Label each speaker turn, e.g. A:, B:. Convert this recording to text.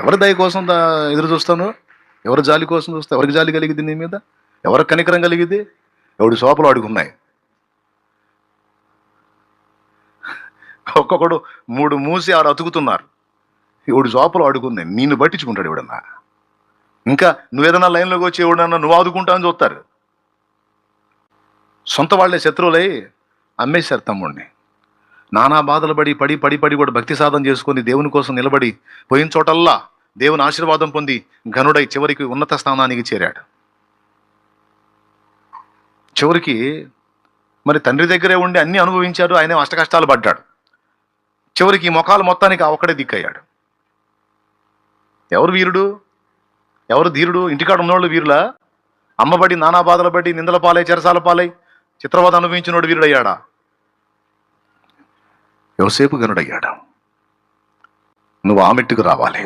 A: ఎవరి దయ కోసం ఎదురు చూస్తాను? ఎవరి జాలి కోసం చూస్తా? ఎవరికి జాలి కలిగింది నీ మీద? ఎవరికి కనికరం కలిగింది? ఎవడి సోపలు వాడికి ఉన్నాయి. ఒక్కొక్కడు 3 మూసి 6 అతుకుతున్నారు. ఎవడి సోపలు వాడుకున్నాయి. నిన్ను పట్టించుకుంటాడు ఎవడన్నా. ఇంకా నువ్వేదన్నా లైన్లోకి వచ్చి ఎవడన్నా నువ్వు ఆదుకుంటా అని చూస్తారు. సొంత వాళ్ళే శత్రువులై అమ్మేశారు తమ్ముడిని. నానా బాధలు పడి పడి పడి పడి కూడా భక్తి సాధన చేసుకొని దేవుని కోసం నిలబడి పోయిన చోటల్లా దేవుని ఆశీర్వాదం పొంది ఘనుడై చివరికి ఉన్నత స్థానానికి చేరాడు. చివరికి మరి తండ్రి దగ్గరే ఉండి అన్ని అనుభవించాడు. ఆయన అష్ట కష్టాలు పడ్డాడు. చివరికి ఈ మొఖాలు మొత్తానికి ఒక్కడే దిక్కయ్యాడు. ఎవరు వీరుడు? ఎవరు ధీరుడు? ఇంటికాడ ఉన్నోళ్ళు వీరులా? అమ్మబడి నానా బాధలు పడి నిందల పాలై చెరసాల పాలై చిత్రవద అనుభవించినోడు వీరుడయ్యాడా? యోసేపు గనుడయ్యాడు. నువ్వు ఆ మెట్టుకు రావాలి.